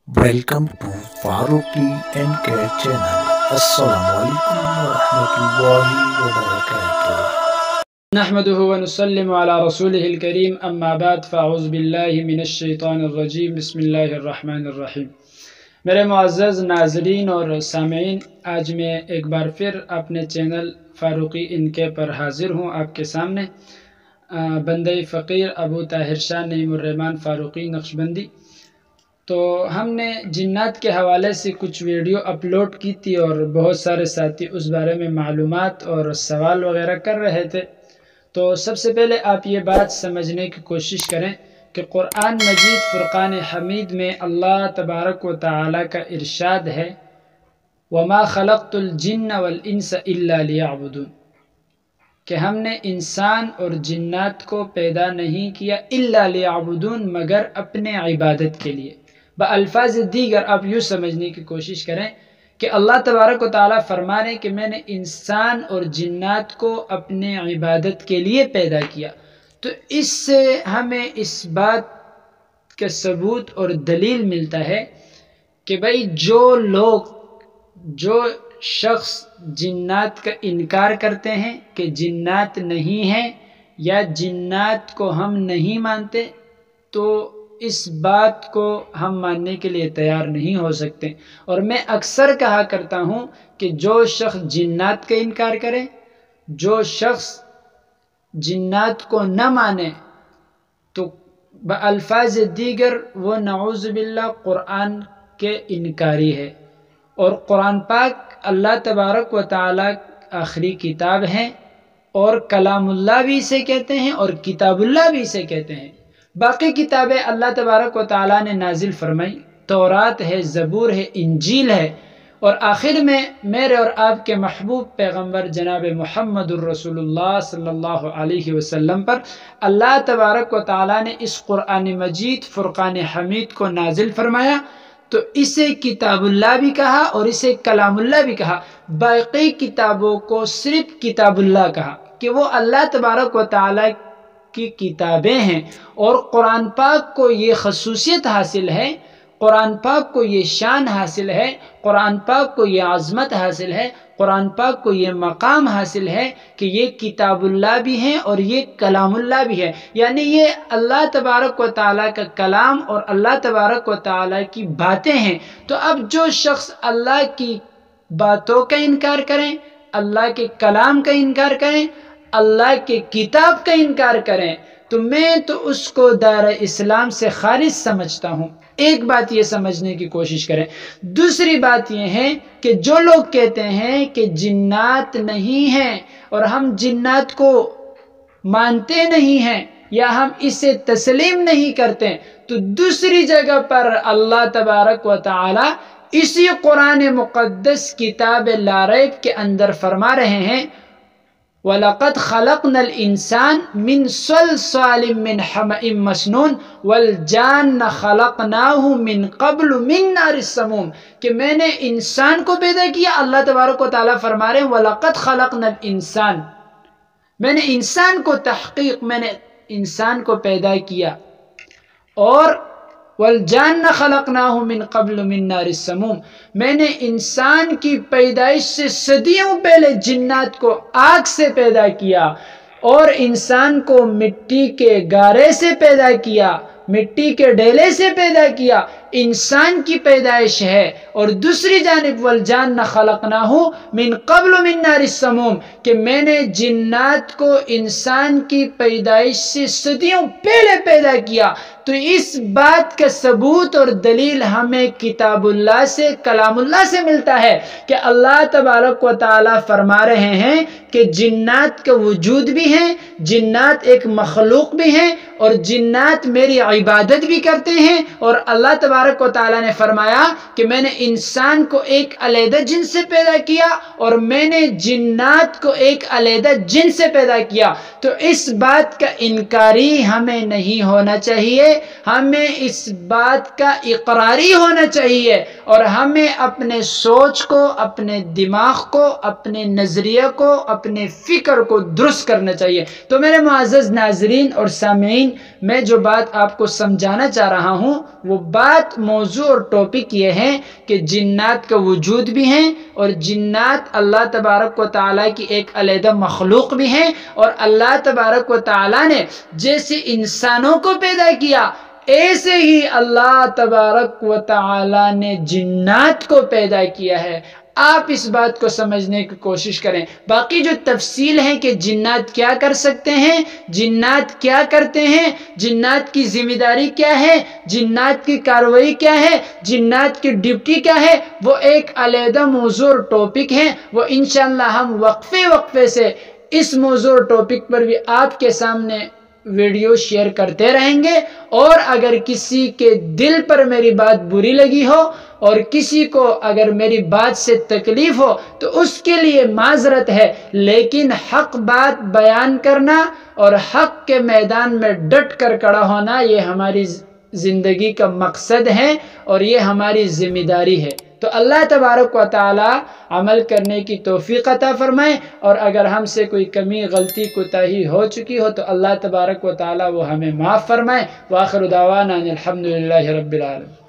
Welcome to Faruqi and Cat channel. Assalamualaikum warahmatullahi wabarakatuh. نحمده ونسلم على رسوله الكريم اما بعد فاعوذ باللہ من الشیطان الرجیم بسم اللہ الرحمن الرحیم۔ میرے معزز ناظرین اور سامعین، آج میں ایک بار پھر اپنے چینل فاروقی ان کے پر حاضر ہوں آپ کے سامنے۔ بندہ فقیر ابو طاہر شاہ نعیم الرحمن فاروقی نقشبندی۔ تو ہم نے جنات کے حوالے سے کچھ ویڈیو اپلوڈ کی تھی اور بہت سارے ساتھی اس بارے میں معلومات اور سوال وغیرہ کر رہے تھے۔ تو سب سے پہلے آپ یہ بات سمجھنے کی کوشش کریں کہ قرآن مجید فرقان حمید میں اللہ تبارک و تعالی کا ارشاد ہے وَمَا خَلَقْتُ الْجِنَّ وَالْإِنسَ إِلَّا لِيَعْبُدُونَ، کہ ہم نے انسان اور جنات کو پیدا نہیں کیا إِلَّا لِيَعْبُدُونَ، مگر اپنے عبادت کے لیے۔ بألفاظ دیگر آپ یوں سمجھنے کی کوشش کریں کہ اللہ تبارک و تعالیٰ فرما رہے ہیں کہ میں نے انسان اور جنات کو اپنے عبادت کے لیے پیدا کیا۔ تو اس سے ہمیں اس بات کا ثبوت اور دلیل ملتا ہے کہ بھئی جو شخص جنات کا انکار کرتے ہیں کہ جنات نہیں ہیں یا جنات کو ہم نہیں مانتے، تو اس بات کو ہم ماننے کے لیے تیار نہیں ہو سکتے۔ اور میں اکثر کہا کرتا ہوں کہ جو شخص جنات کا انکار کرے، جو شخص جنات کو نہ مانے، تو بألفاظ دیگر وہ نعوذ باللہ قرآن کے انکاری ہے۔ اور قرآن پاک اللہ تبارک و تعالیٰ آخری کتاب ہے، اور کلام اللہ بھی اسے کہتے ہیں اور کتاب اللہ بھی اسے کہتے ہیں۔ باقی کتابیں اللہ تبارک و تعالیٰ نے نازل فرمائی، تورات ہے، زبور ہے، انجیل ہے، اور آخر میں میرے اور آپ کے محبوب پیغمبر جناب محمد الرسول اللہ صلی اللہ علیہ وسلم پر اللہ تبارک و تعالیٰ نے اس قرآن مجید فرقان حمید کو نازل فرمایا۔ تو اسے کتاب اللہ بھی کہا اور اسے کلام اللہ بھی کہا، باقی کتابوں کو صرف کتاب اللہ کہا کہ وہ اللہ تبارک و تعالیٰ کی کتابیں ہیں۔ اور قرآن پاک کو یہ خصوصیت حاصل ہے، قرآن پاک کو یہ شان حاصل ہے، قرآن پاک کو یہ عظمت حاصل ہے، قرآن پاک کو یہ مقام حاصل ہے کہ یہ کتاب اللہ بھی ہیں اور یہ کلام اللہ بھی ہے، یعنی یہ اللہ تبارک و تعالیٰ کا کلام اور اللہ تبارک و تعالیٰ کی باتیں ہیں۔ تو اب جو شخص اللہ کی باتوں کا انکار کریں، اللہ کے کلام کا انکار کریں، اللہ کے کتاب کا انکار کریں، تو میں تو اس کو دائرہ اسلام سے خارج سمجھتا ہوں۔ ایک بات یہ سمجھنے کی کوشش کریں۔ دوسری بات یہ ہے کہ جو لوگ کہتے ہیں کہ جنات نہیں ہیں اور ہم جنات کو مانتے نہیں ہیں یا ہم اسے تسلیم نہیں کرتے، تو دوسری جگہ پر اللہ تبارک و تعالی اسی قرآن مقدس کتاب لا ریب کے اندر فرما رہے ہیں وَلَقَدْ خَلَقْنَا الْإِنسَانَ مِنْ صَلْصَالٍ مِّنْ حَمَإٍ مَّسْنُونٍ وَالْجَانَّ خَلَقْنَاهُ مِنْ قَبْلُ مِنْ نَارِ السَّمُومِ، کہ میں نے انسان کو پیدا کیا۔ اللہ تبارک و تعالیٰ فرما رہے ہیں وَلَقَدْ خَلَقْنَا الْإِنسَانَ، میں نے انسان کو تحقیق میں نے انسان کو پیدا کیا، اور وَالْجَانَّ خَلَقْنَاهُ مِنْ قَبْلُ مِنْ نَارِ السَّمُومِ، میں نے انسان کی پیدائش سے صدیوں پہلے جنات کو آگ سے پیدا کیا، اور انسان کو مٹی کے گارے سے پیدا کیا، مٹی کے ڈھیلے سے پیدا کیا، انسان کی پیدائش ہے۔ اور دوسری جانب والجان خلقناہ من قبل من نار السموم، کہ میں نے جنات کو انسان کی پیدائش سے صدیوں پہلے پیدا کیا۔ تو اس بات کا ثبوت اور دلیل ہمیں کتاب اللہ سے، کلام اللہ سے ملتا ہے کہ اللہ تبارک و تعالیٰ فرما رہے ہیں کہ جنات کا وجود بھی ہیں، جنات ایک مخلوق بھی ہیں، اور جنات میری عبادت بھی کرتے ہیں۔ اور اللہ تبارک و تعالیٰ نے فرمایا کہ میں نے انسان کو ایک علیحدہ جن سے پیدا کیا اور میں نے جنات کو ایک علیحدہ جن سے پیدا کیا۔ تو اس بات کا انکاری ہمیں نہیں ہونا چاہیے، ہمیں اس بات کا اقراری ہونا چاہیے، اور ہمیں اپنے سوچ کو، اپنے دماغ کو، اپنے نظریہ کو، اپنے فکر کو درست کرنا چاہیے۔ تو میرے معزز ناظرین اور سامعین، میں جو بات آپ کو سمجھانا چاہ رہا ہوں وہ بات موضوع اور ٹاپک یہ ہے کہ جنات کا وجود بھی ہیں، اور جنات اللہ تبارک و تعالیٰ کی ایک علیحدہ مخلوق بھی ہیں، اور اللہ تبارک و تعالیٰ نے جیسے انسانوں کو پیدا کیا ایسے ہی اللہ تبارک و تعالیٰ نے جنات کو پیدا کیا ہے۔ آپ اس بات کو سمجھنے کی کوشش کریں۔ باقی جو تفصیل ہے کہ جنات کیا کر سکتے ہیں، جنات کیا کرتے ہیں، جنات کی ذمہ داری کیا ہے، جنات کی کارروائی کیا ہے، جنات کی ڈیوٹی کیا ہے، وہ ایک علیحدہ موضوع اور ٹاپک ہے۔ وہ انشاءاللہ ہم وقفے سے اس موضوع اور ٹاپک پر بھی آپ کے سامنے ویڈیو شیئر کرتے رہیں گے۔ اور اگر کسی کے دل پر میری بات بری لگی ہو اور کسی کو اگر میری بات سے تکلیف ہو تو اس کے لیے معذرت ہے، لیکن حق بات بیان کرنا اور حق کے میدان میں ڈٹ کر کھڑا ہونا یہ ہماری زندگی کا مقصد ہے اور یہ ہماری ذمہ داری ہے۔ تو اللہ تبارک و تعالی عمل کرنے کی توفیق عطا فرمائے، اور اگر ہم سے کوئی کمی غلطی کوتاہی ہو چکی ہو تو اللہ تبارک و تعالی وہ ہمیں معاف فرمائے۔ وآخر دعوانا ان الحمدللہ رب العالمین۔